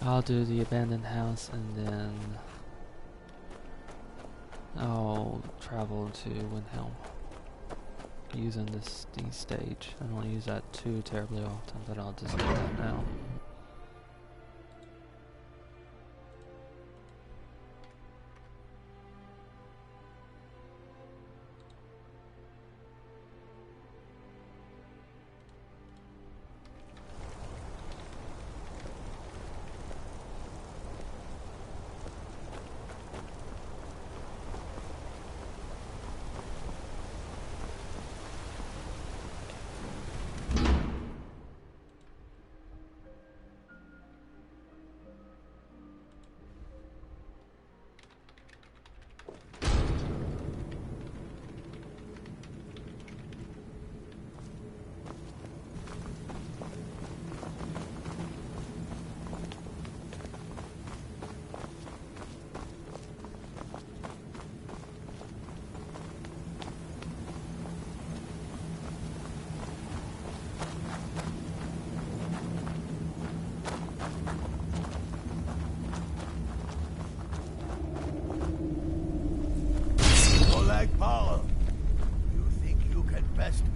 I'll do the abandoned house and then I'll travel to Windhelm using this stage. I don't use that too terribly often, but I'll just do that now.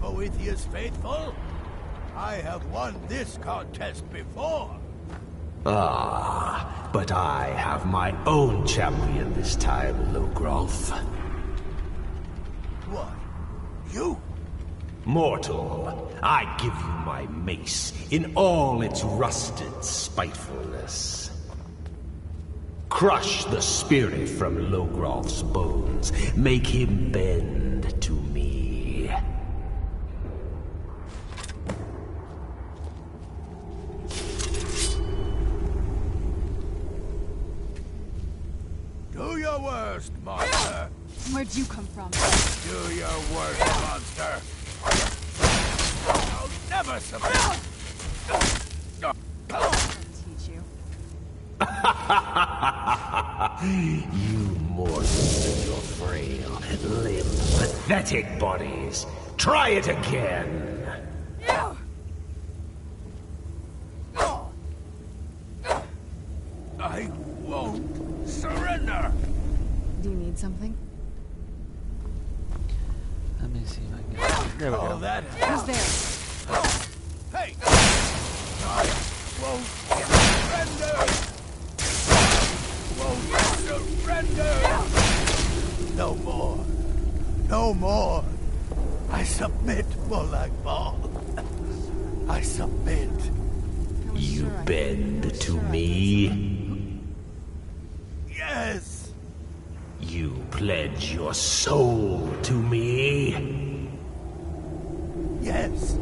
Boethius faithful? I have won this contest before. Ah, but I have my own champion this time, Logrolf. What? You? Mortal, I give you my mace in all its rusted spitefulness. Crush the spirit from Logrolf's bones. Make him bend to me. Do your worst, monster. Where'd you come from? Do your worst, monster. I'll never submit. I'll teach you. You mortals and your frail, limp, pathetic bodies. Try it again. I won't surrender. Do you need something? Let me see if I can get it. There we go. That Who's there? Hey! I won't surrender! Won't surrender! No more. No more. I submit, Molag Bal. I submit. You bend to me? Yes! You pledge your soul to me? Yes!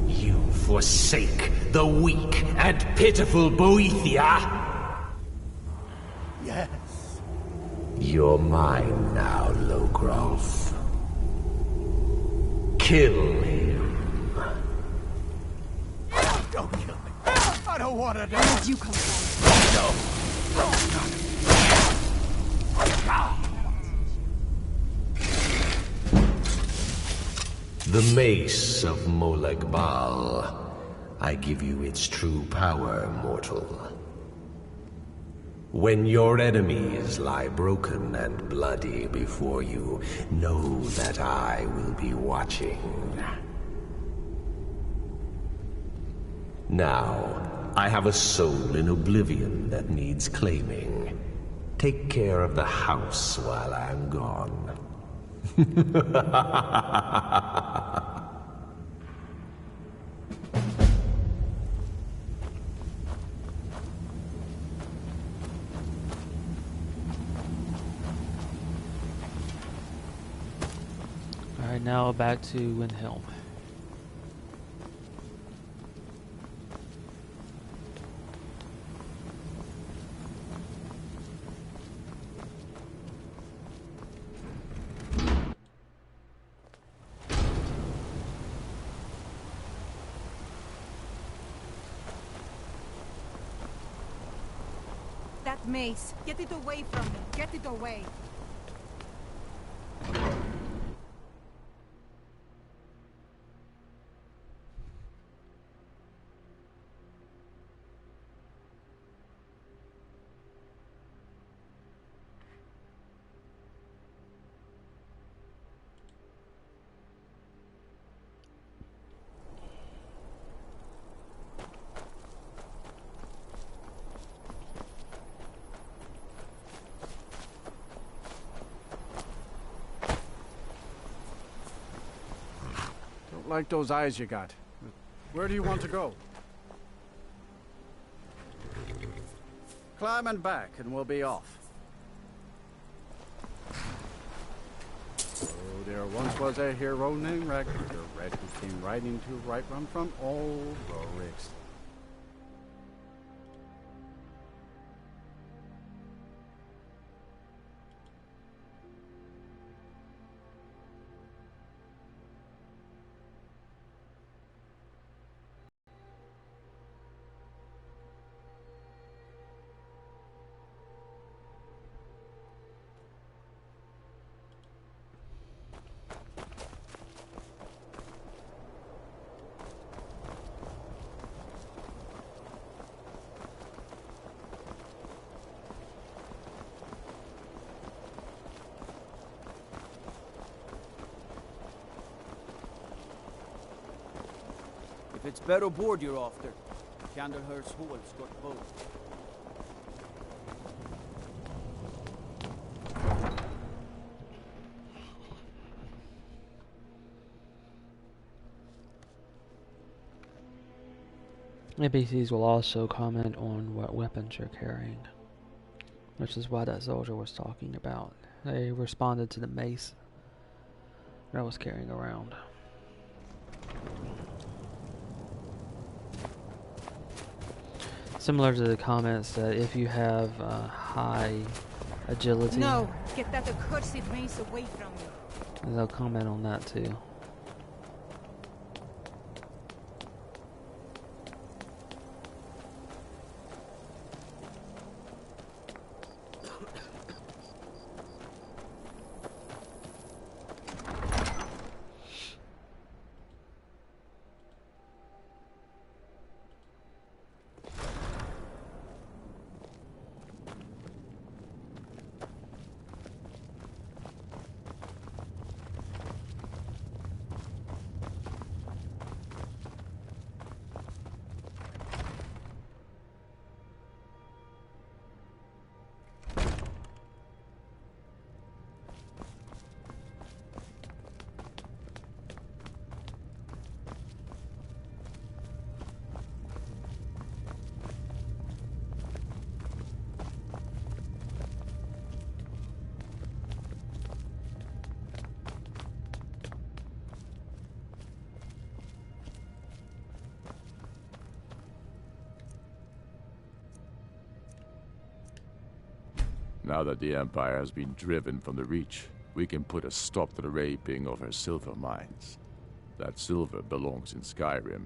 You forsake the weak and pitiful Boethia? Yes! You're mine now, Logrolf. Kill him. Don't kill me. I don't want to die. Where'd you come from? No. The mace of Molag Bal. I give you its true power, mortal. When your enemies lie broken and bloody before you, know that I will be watching. Now, I have a soul in oblivion that needs claiming. Take care of the house while I'm gone. Alright, now back to Windhelm. That mace. Get it away from me. Get it away. Don't like those eyes you got. Where do you want to go? Climb and back, and we'll be off. Oh, there once was a hero named Ragnar the Red who came riding to right run from old Rorix. If it's better board you're after, Candlehurst Hall's got both. NPCs will also comment on what weapons you're carrying, which is what that soldier was talking about. They responded to the mace that I was carrying around. Similar to the comments that if you have high agility, No, get that accursed mace away from me. they'll comment on that too. Now that the Empire has been driven from the Reach, we can put a stop to the raping of her silver mines. That silver belongs in Skyrim.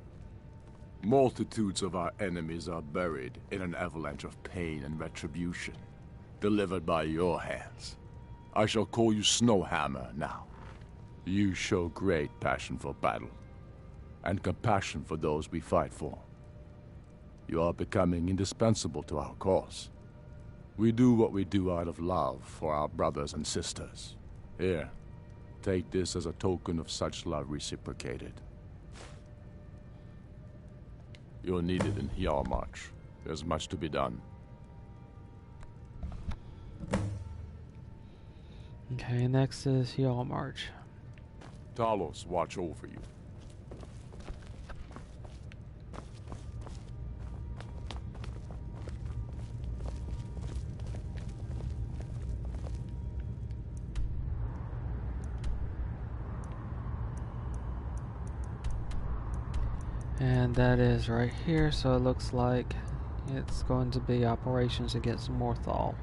Multitudes of our enemies are buried in an avalanche of pain and retribution, delivered by your hands. I shall call you Snowhammer now. You show great passion for battle, and compassion for those we fight for. You are becoming indispensable to our cause. We do what we do out of love for our brothers and sisters. Here, take this as a token of such love reciprocated. You're needed in Hjalmarch. There's much to be done. Okay, next is Hjalmarch. Talos watch over you. And that is right here, so it looks like it's going to be operations against Morthal.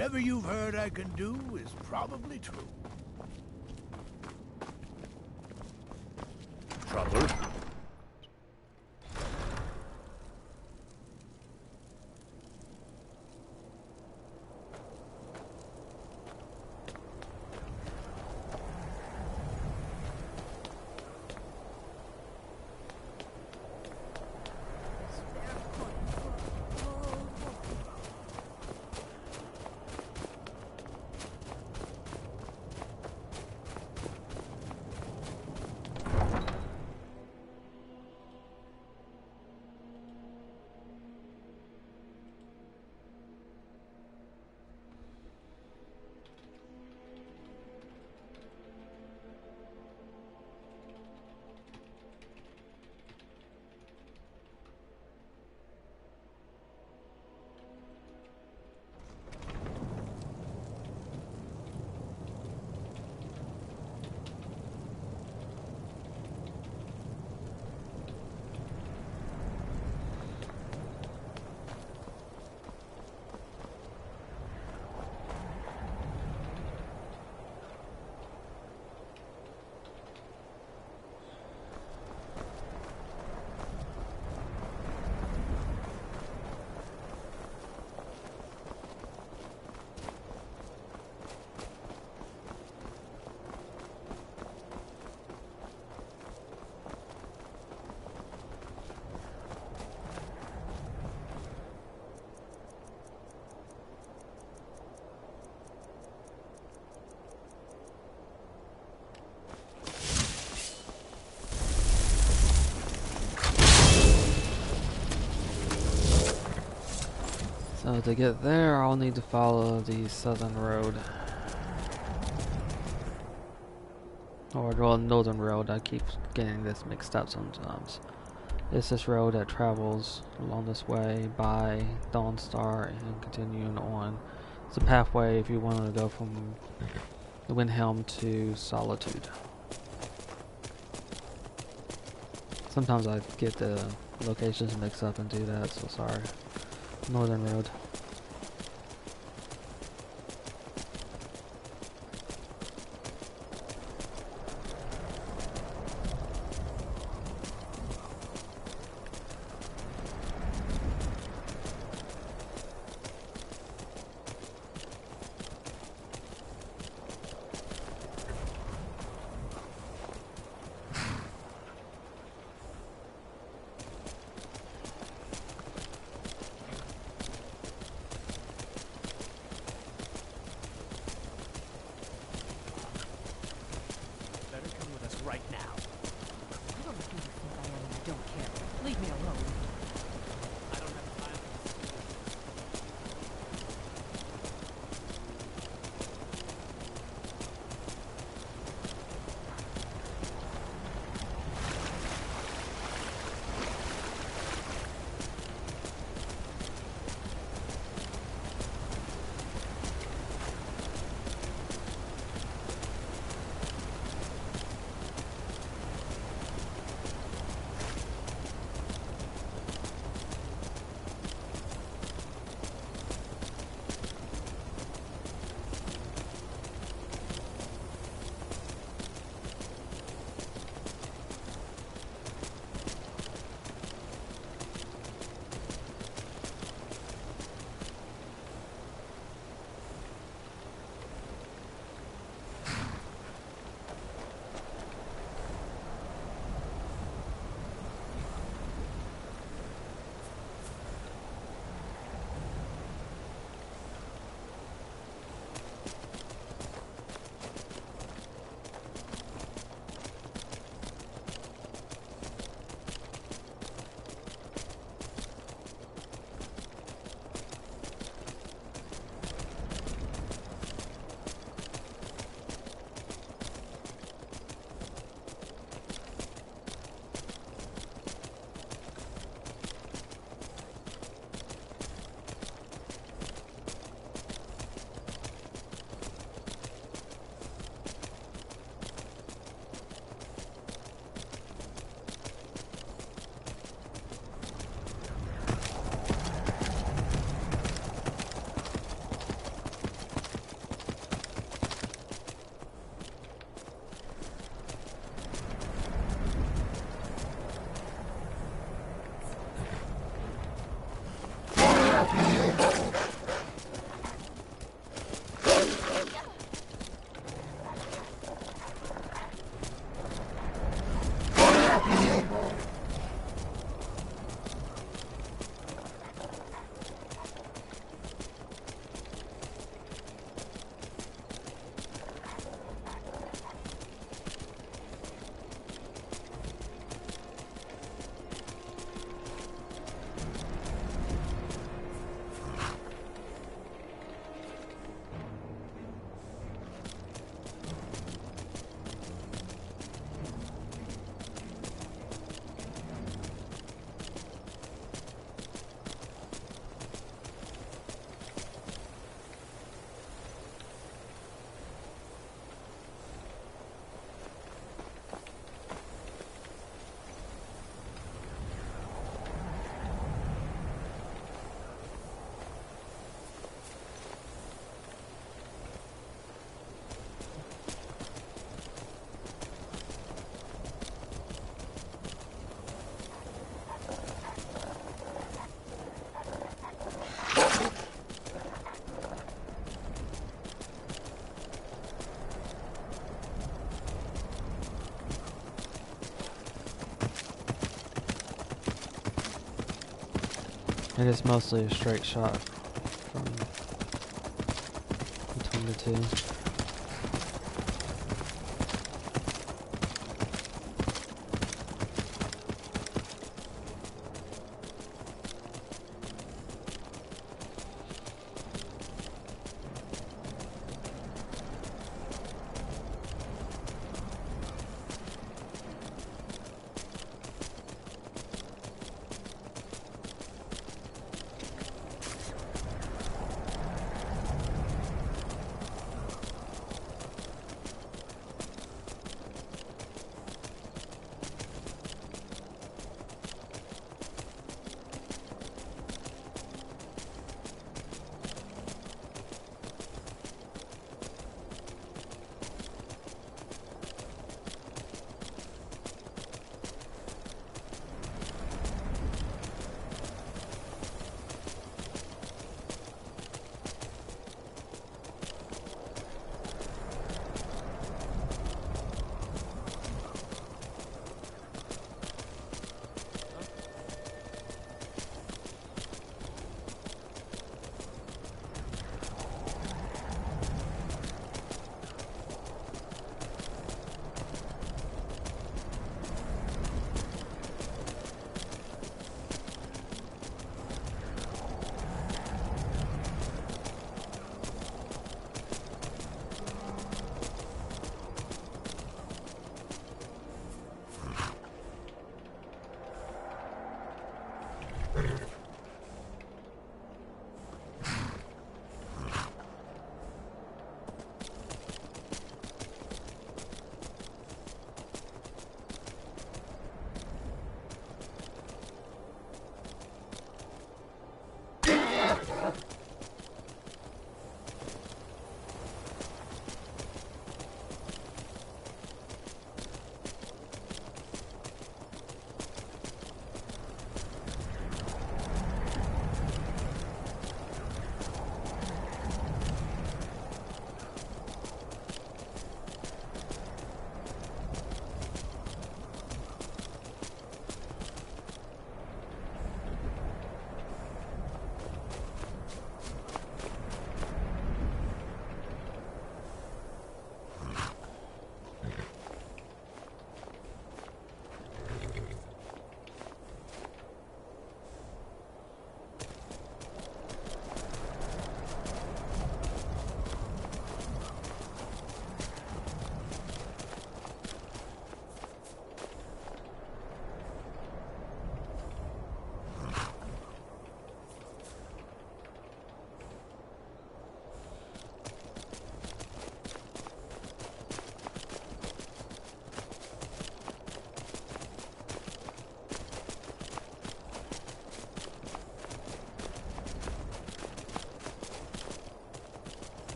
Whatever you've heard I can do is probably true. Traveler? So to get there, I'll need to follow the southern road. Or well, northern road. I keep getting this mixed up sometimes. It's this road that travels along this way by Dawnstar and continuing on. It's a pathway if you wanted to go from the Windhelm to Solitude. Sometimes I get the locations mixed up and do that, so sorry. Northern road. It is mostly a straight shot from between the two.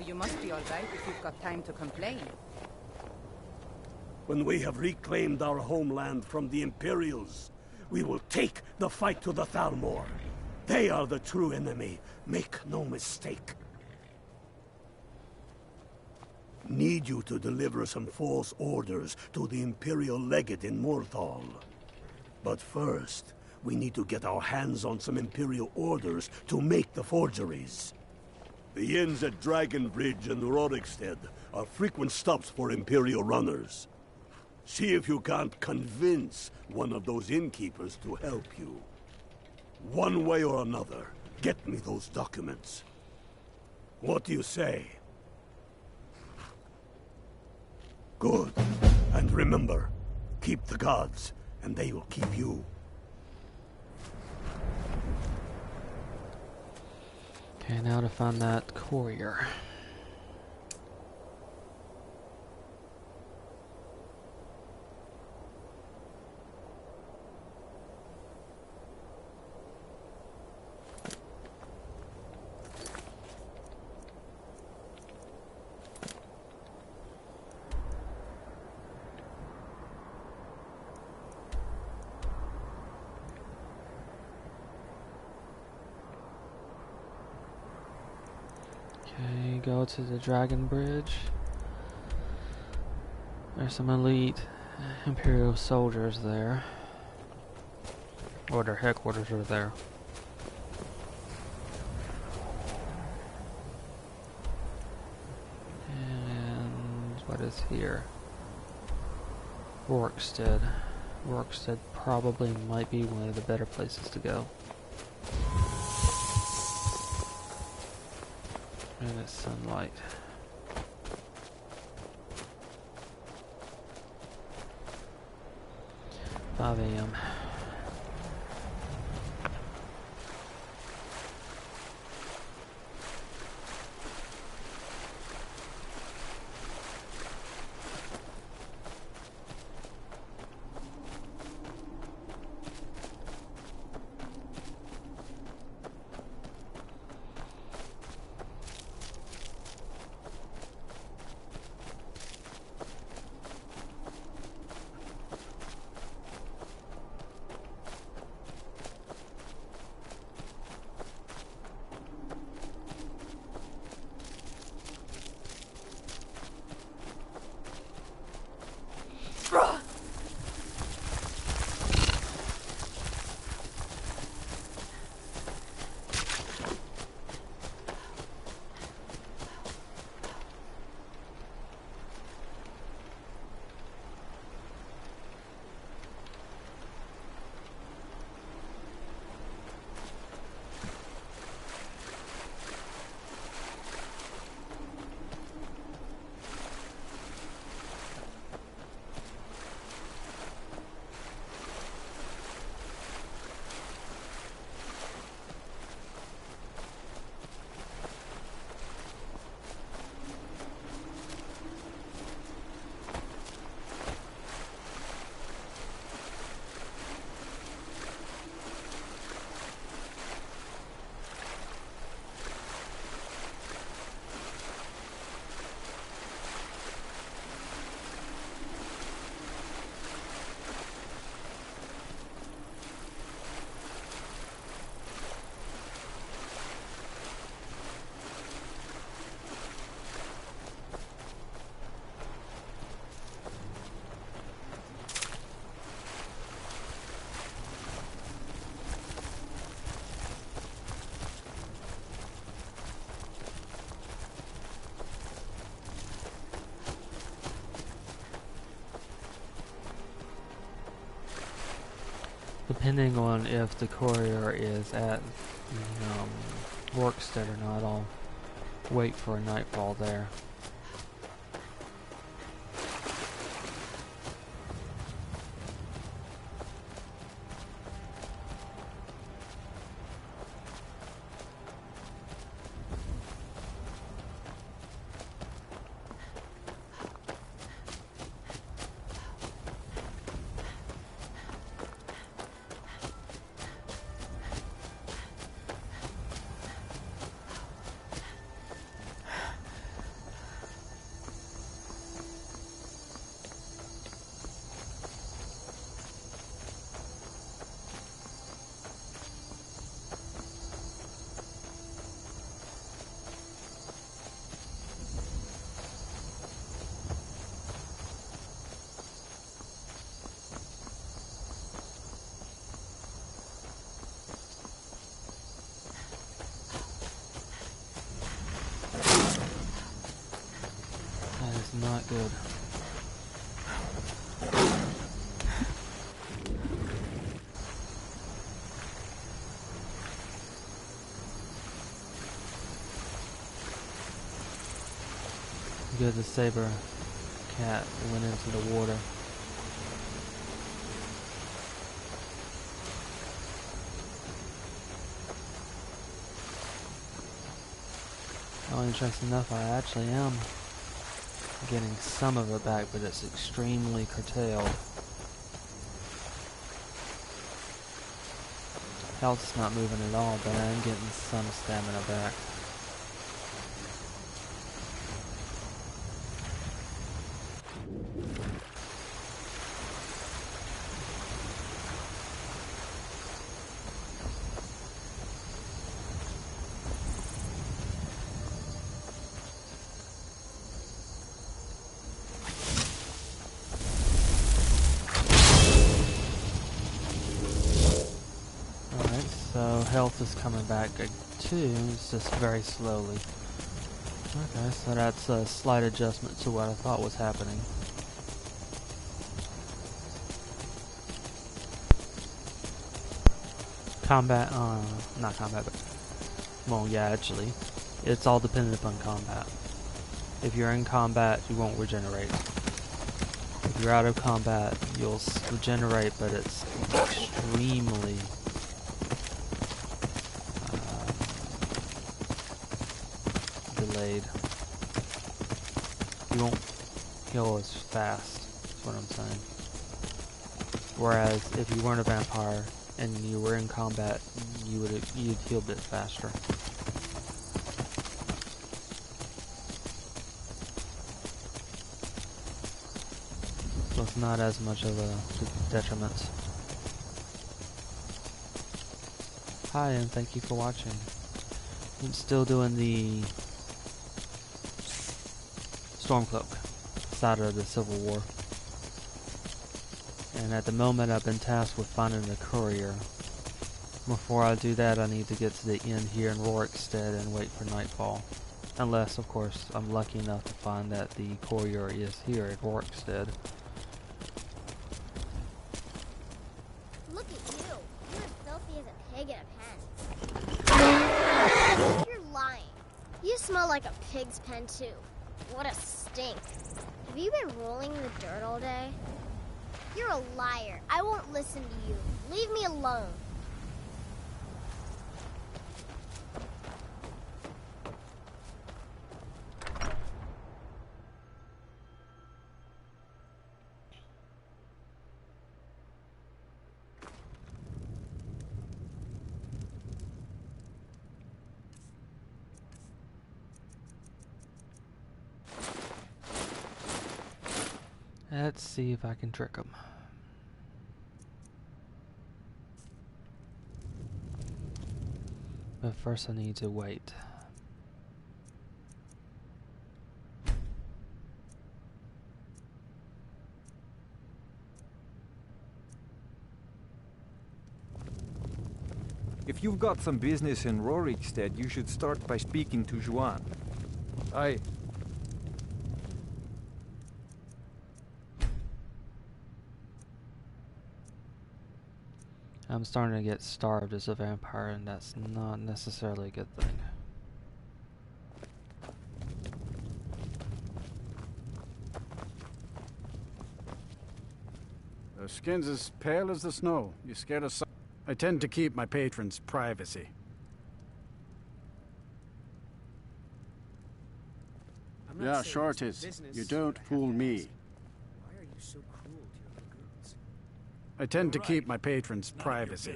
You must be all right if you've got time to complain. When we have reclaimed our homeland from the Imperials, we will take the fight to the Thalmor. They are the true enemy. Make no mistake. Need you to deliver some false orders to the Imperial Legate in Morthal. But first, we need to get our hands on some Imperial orders to make the forgeries. The inns at Dragon Bridge and Rorikstead are frequent stops for Imperial runners. See if you can't convince one of those innkeepers to help you. One way or another, get me those documents. What do you say? Good. And remember, keep the gods, and they will keep you. Okay, now to find that courier. Okay, go to the Dragon Bridge. There's some elite Imperial soldiers there. Or their headquarters are there. And what is here? Rorikstead. Rorikstead probably might be one of the better places to go. And it's sunlight. Five AM. Depending on if the courier is at Rorikstead or not, I'll wait for a nightfall there. That's not good. Good, the saber cat went into the water. Oh, interesting enough, I actually am getting some of it back, but it's extremely curtailed. Health's not moving at all, but I'm getting some stamina back. Health is coming back too, it's just very slowly. Okay, so that's a slight adjustment to what I thought was happening. Combat, not combat, but, well, yeah, actually, it's all dependent upon combat. If you're in combat, you won't regenerate. If you're out of combat, you'll regenerate, but it's extremely delayed. You won't heal as fast, is what I'm saying. Whereas if you weren't a vampire and you were in combat, you'd heal a bit faster. So it's not as much of a detriment. Hi, and thank you for watching. I'm still doing the Stormcloak side of the Civil War. And at the moment I've been tasked with finding a courier. Before I do that, I need to get to the end here in Rorikstead and wait for nightfall. Unless, of course, I'm lucky enough to find that the courier is here at Rorikstead. Look at you. You're as filthy as a pig in a pen. You're lying. You smell like a pig's pen, too. What a stink. Have you been rolling the dirt all day? You're a liar. I won't listen to you. Leave me alone. Let's see if I can trick them. But first I need to wait. If you've got some business in Rorikstead, you should start by speaking to Juan. I'm starting to get starved as a vampire, and that's not necessarily a good thing. Their skin's as pale as the snow. You scared of sun? I tend to keep my patrons' privacy. Yeah, sure it is. You don't fool me. Why are you so cruel to your lagoons? I tend to keep my patrons' privacy.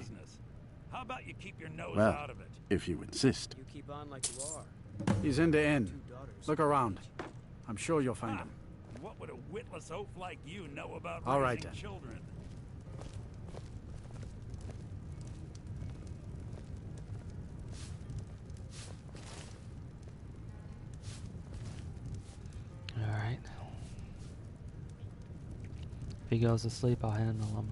How about you keep your nose Well, out of it? if you insist. You keep on like you are. He's in the inn. Look around. I'm sure you'll find him. What would a witless oaf like you know about All right, raising then. children? Alright. If he goes to sleep, I'll handle him.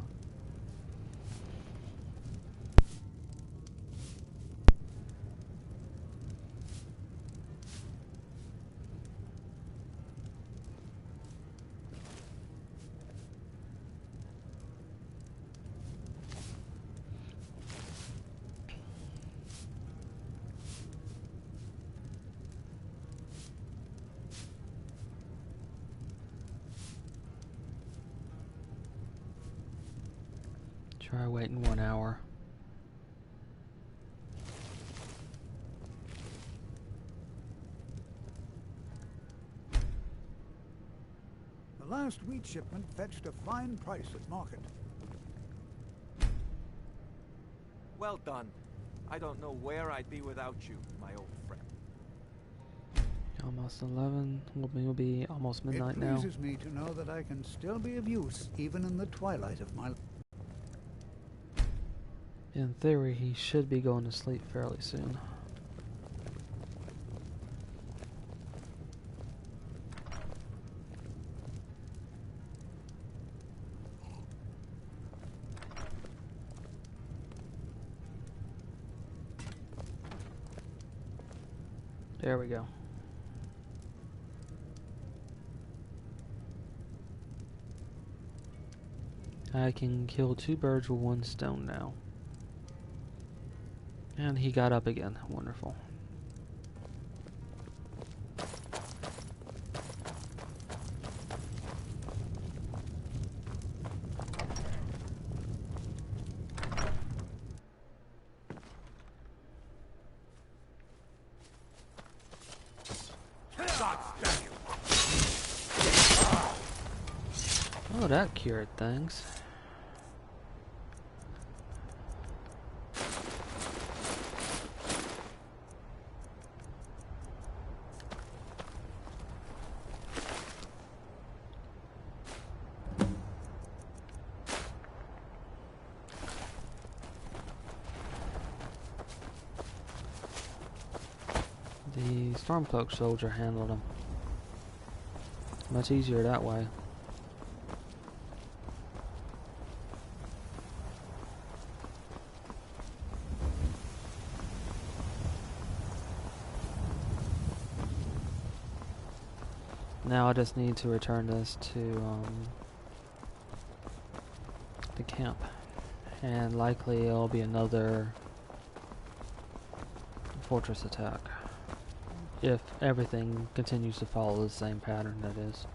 Try waiting 1 hour. The last wheat shipment fetched a fine price at market. Well done. I don't know where I'd be without you, my old friend. Almost 11. We'll be almost midnight now. It pleases me to know that I can still be of use, even in the twilight of my life. In theory, he should be going to sleep fairly soon. There we go. I can kill 2 birds with 1 stone now. And he got up again. Wonderful. Oh, that cured things. The Stormcloak soldier handled him. Much easier that way. Now I just need to return this to the camp, and likely it'll be another fortress attack if everything continues to follow the same pattern, that is.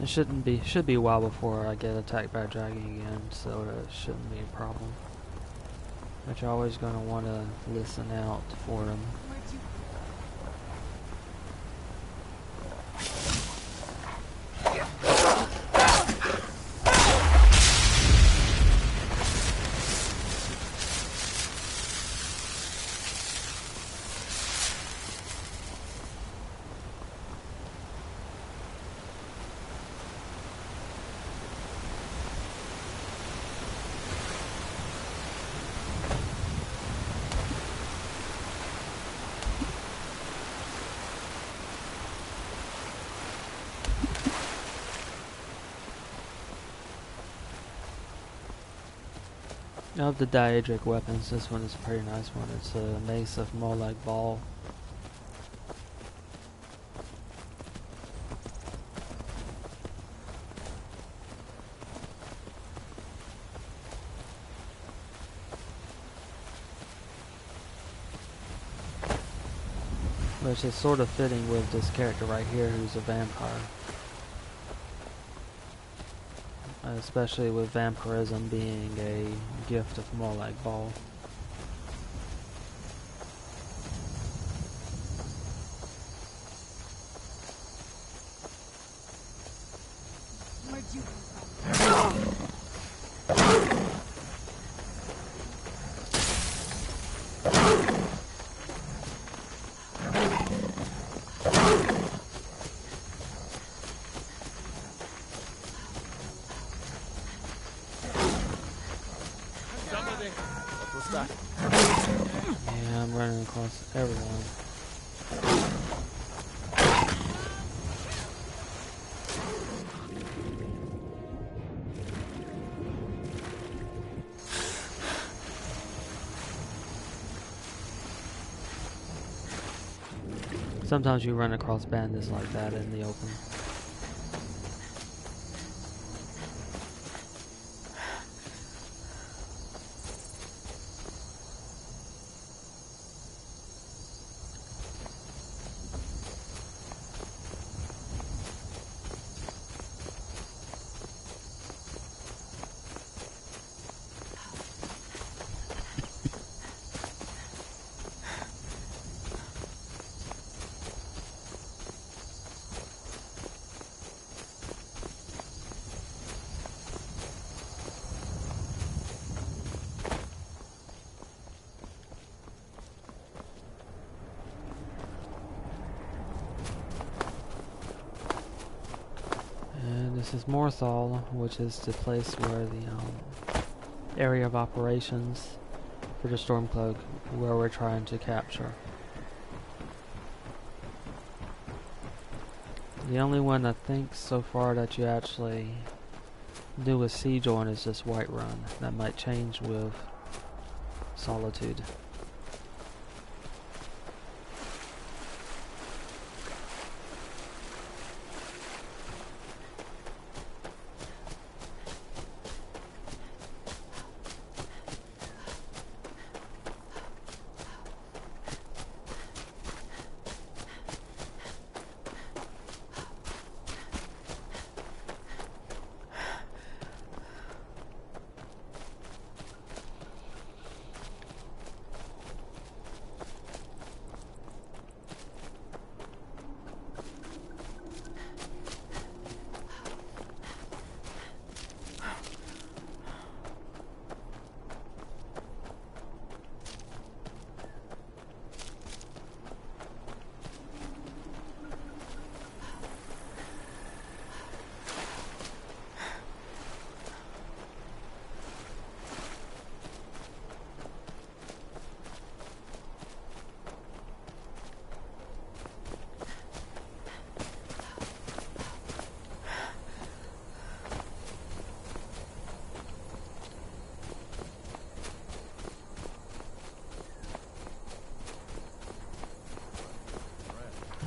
It should be a while before I get attacked by a dragon again, so it shouldn't be a problem. But you're always going to want to listen out for them. Of the Daedric weapons, this one is a pretty nice one. It's a mace of more like ball. Which is sort of fitting with this character right here who's a vampire. Especially with vampirism being a gift of more like ball. Yeah, I'm running across everyone. Sometimes you run across bandits like that in the open. This is Morthal, which is the place where the area of operations for the Stormcloak, where we're trying to capture. The only one I think so far that you actually do a siege on is this Whiterun. That might change with Solitude.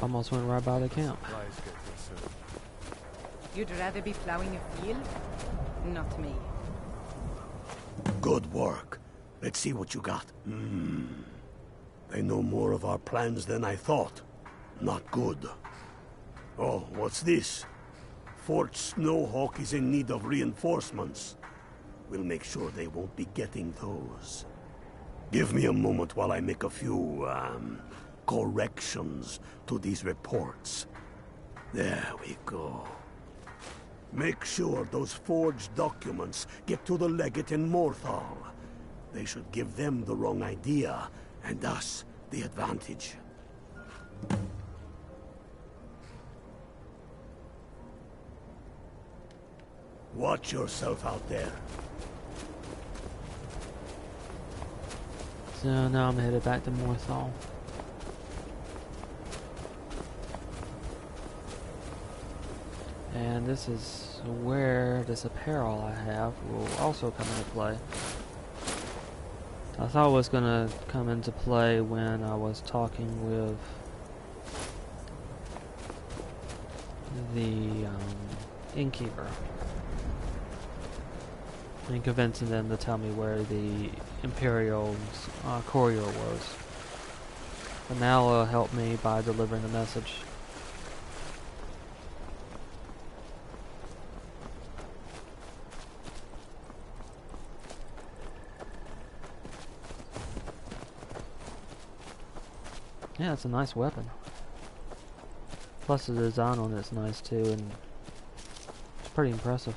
Almost went right by the camp. You'd rather be plowing a field? Not me. Good work. Let's see what you got. They know more of our plans than I thought. Not good. Oh, what's this? Fort Snowhawk is in need of reinforcements. We'll make sure they won't be getting those. Give me a moment while I make a few, corrections to these reports. There we go. Make sure those forged documents get to the legate in Morthal. They should give them the wrong idea, and us the advantage. Watch yourself out there. So now I'm headed back to Morthal. And this is where this apparel I have will also come into play. I thought it was going to come into play when I was talking with the innkeeper and convincing them to tell me where the Imperial courier was. But now it'll help me by delivering the message. Yeah, it's a nice weapon. Plus the design on it's nice too, and it's pretty impressive.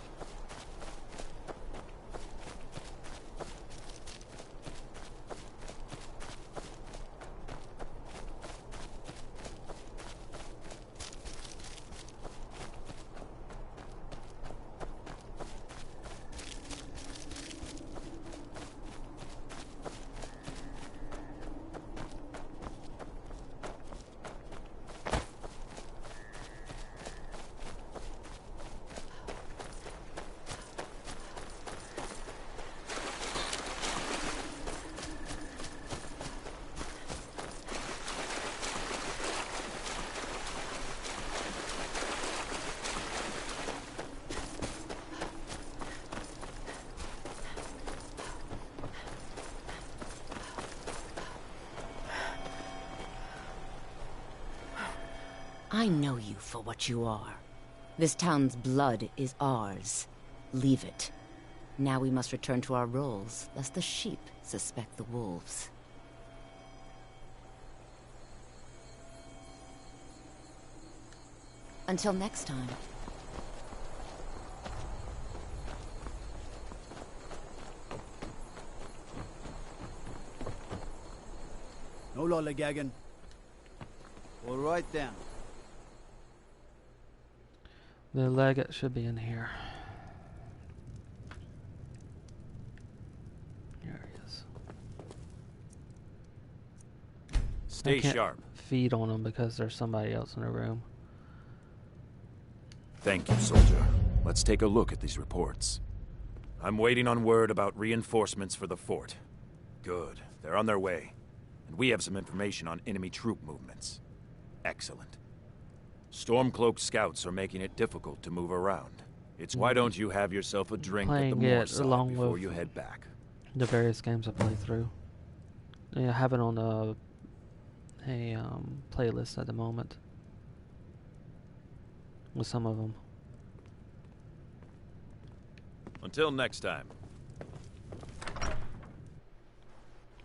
I know you for what you are. This town's blood is ours. Leave it. Now we must return to our roles, lest the sheep suspect the wolves. Until next time. No lollygagging. All right then. The legate should be in here. Here he is. Stay I can't sharp. feed on him because there's somebody else in the room. Thank you, soldier. Let's take a look at these reports. I'm waiting on word about reinforcements for the fort. Good. They're on their way. And we have some information on enemy troop movements. Excellent. Stormcloak scouts are making it difficult to move around. It's why don't you have yourself a drink at the Morthal before you head back? The various games I play through. Yeah, I have it on a playlist at the moment. With some of them. Until next time.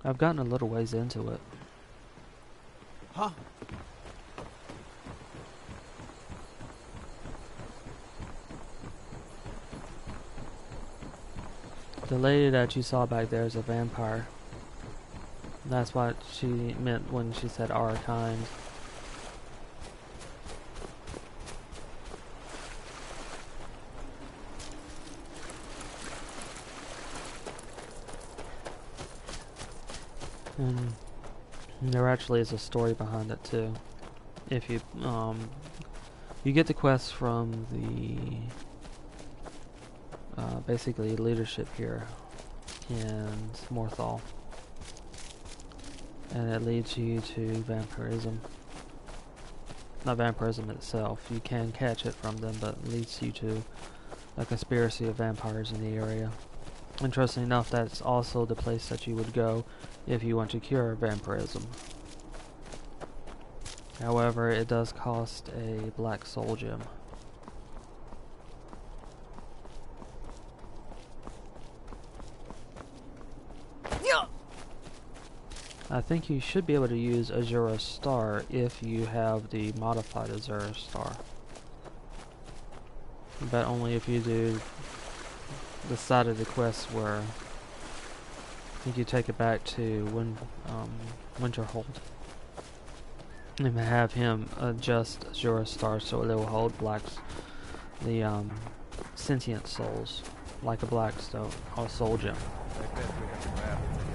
I've gotten a little ways into it. Huh? The lady that you saw back there is a vampire. That's what she meant when she said our kind. And there actually is a story behind it too. If you you get the quest from the basically leadership here in Morthal, and it leads you to vampirism. Not vampirism itself, you can catch it from them, but it leads you to a conspiracy of vampires in the area. Interesting enough, that's also the place that you would go if you want to cure vampirism. However, it does cost a black soul gem. I think you should be able to use Azura Star if you have the modified Azura Star. But only if you do the side of the quest where I think you take it back to Winterhold and have him adjust Azura Star so it will hold the sentient souls like a blackstone or soul gem. I bet we have a rabbit again.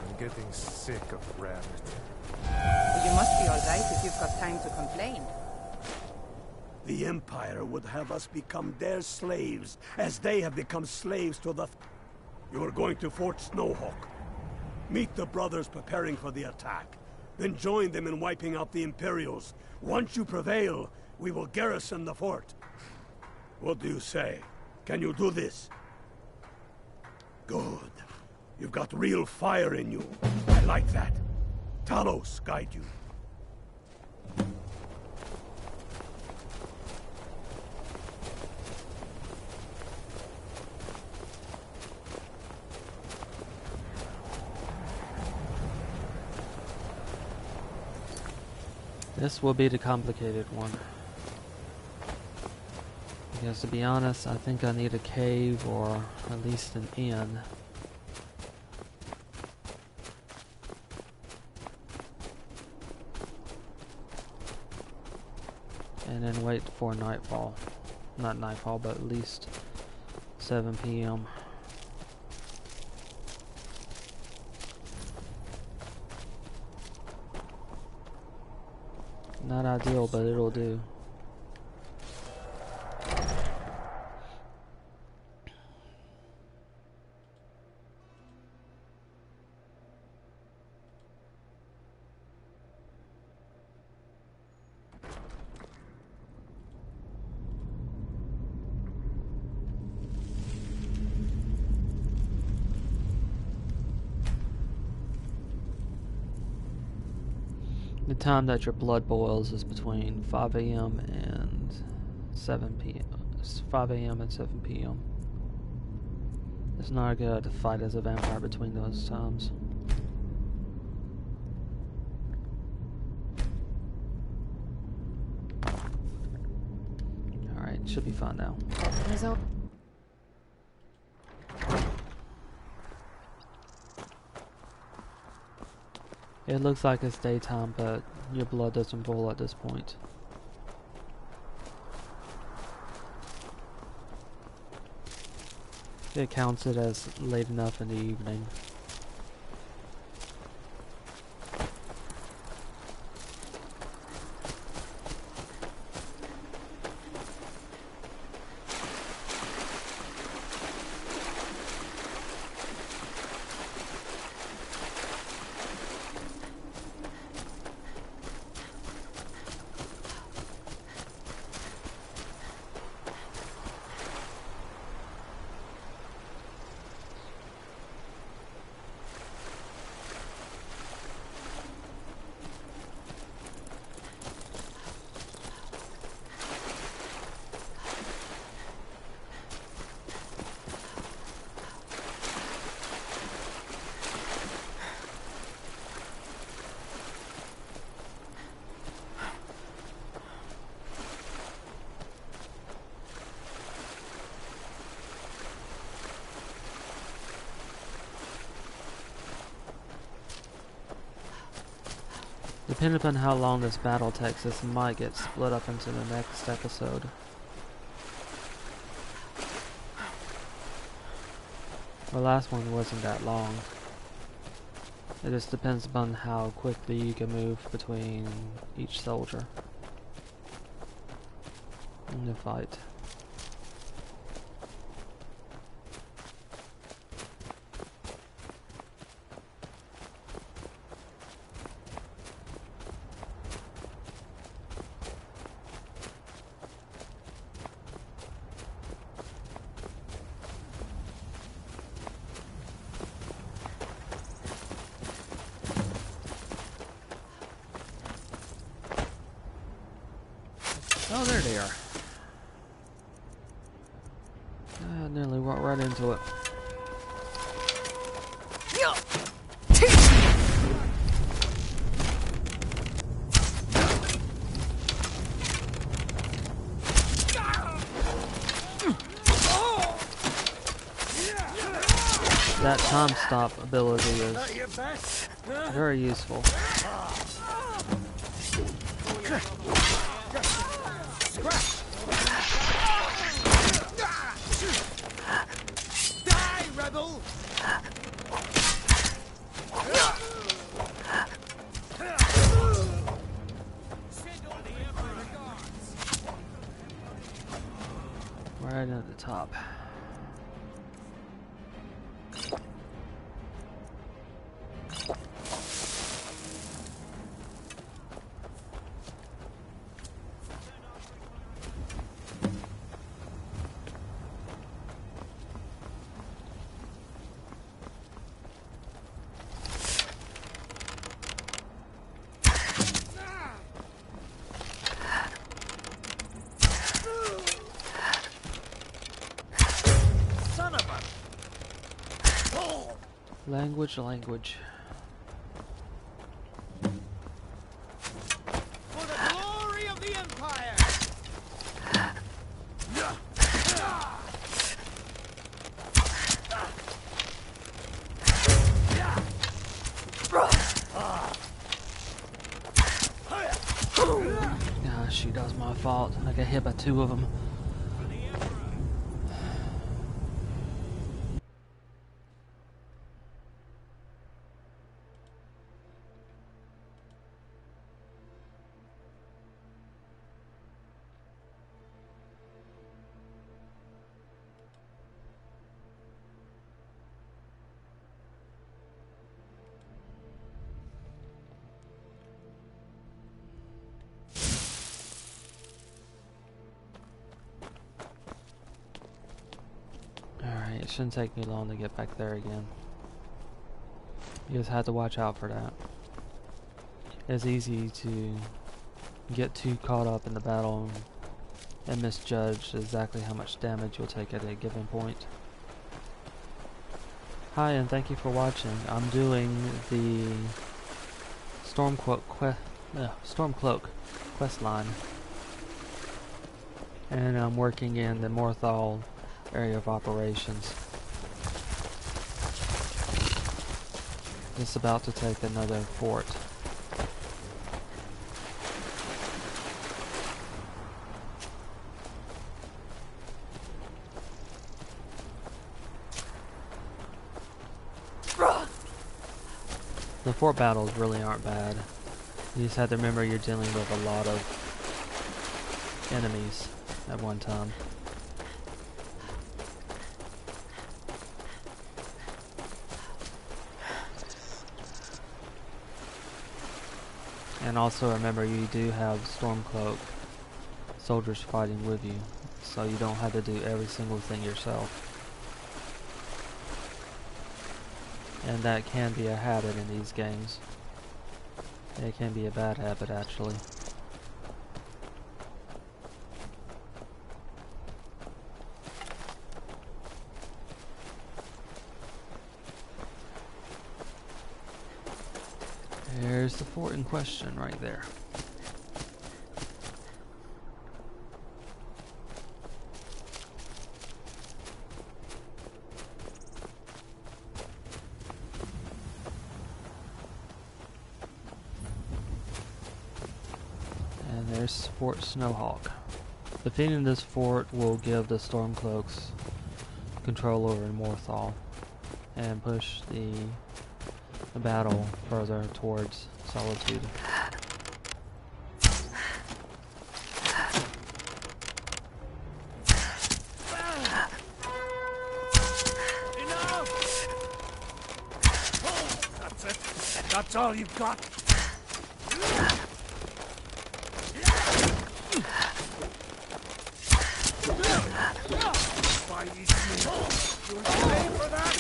I'm getting sick of rabbit. You must be alright if you've got time to complain. The Empire would have us become their slaves, as they have become slaves to the... You're going to Fort Snowhawk. Meet the brothers preparing for the attack. Then join them in wiping out the Imperials. Once you prevail, we will garrison the fort. What do you say? Can you do this? Good. You've got real fire in you. I like that. Talos guide you. This will be the complicated one. Because to be honest, I think I need a cave or at least an inn. And then wait for nightfall. Not nightfall, but at least 7 p.m. Not ideal, but it'll do. The time that your blood boils is between 5 a.m. and 7 p.m. 5 a.m. and 7 p.m. It's not good to fight as a vampire between those times. Alright, should be fine now. It looks like it's daytime, but your blood doesn't boil at this point. It counts it as late enough in the evening. Depending upon how long this battle takes, this might get split up into the next episode. The last one wasn't that long. It just depends upon how quickly you can move between each soldier in the fight. Oh, there they are. I nearly walked right into it. That time stop ability is very useful. Die, rebel! Right at the top. Language. For the glory of the Empire! Ah, shoot, that was my fault. I got hit by 2 of them. It shouldn't take me long to get back there again. You just have to watch out for that. it's easy to get too caught up in the battle and misjudge exactly how much damage you'll take at a given point. Hi, and thank you for watching. I'm doing the Stormcloak questline, and I'm working in the Morthal area of operations. Just about to take another fort. The fort battles really aren't bad. You just have to remember you're dealing with a lot of enemies at one time. And also remember you do have Stormcloak soldiers fighting with you, so you don't have to do every single thing yourself. And that can be a habit in these games. It can be a bad habit, actually. There's the fort in question right there. And there's Fort Snowhawk. Defeating this fort will give the Stormcloaks control over Morthal and push the battle further towards Solitude. That's it. That's all you've got. You'll pay for that.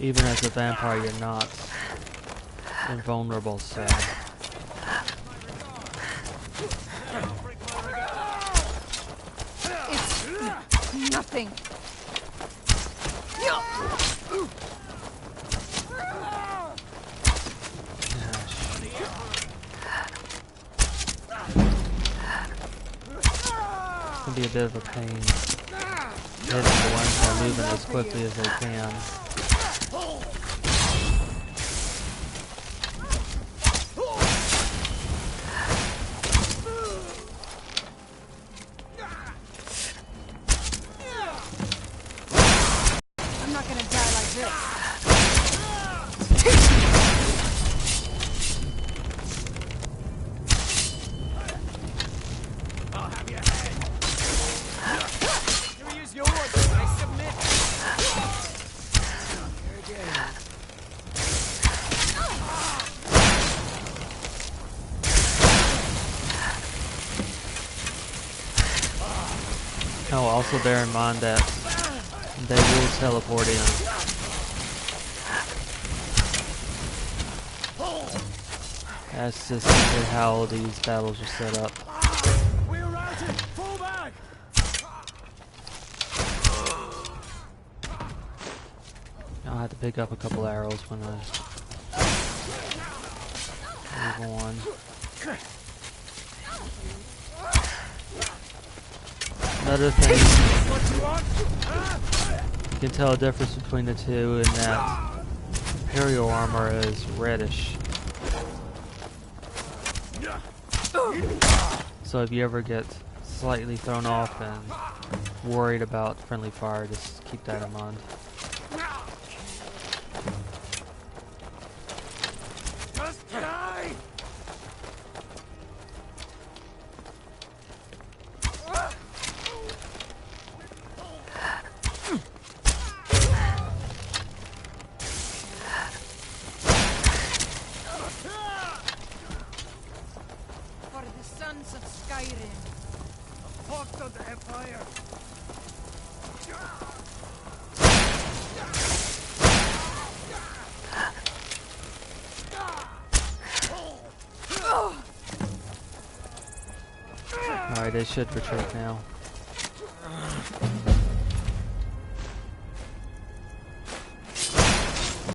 Even as a vampire, you're not invulnerable, so... It's nothing. It can be a bit of a pain hitting the ones that are moving as quickly as they can. I'm not gonna die like this. I'll have your head. Here is yours. I submit. Here again. Oh, also bear in mind that they will teleport in. That's just simply how these battles are set up. We're routed. Fall back. I'll have to pick up a couple arrows when I move on. Another thing, you can tell a difference between the two in that Imperial armor is reddish. So if you ever get slightly thrown off and worried about friendly fire, just keep that in mind. Just die! For the sons of Skyrim. The hawks of the Empire. Alright, they should retreat now.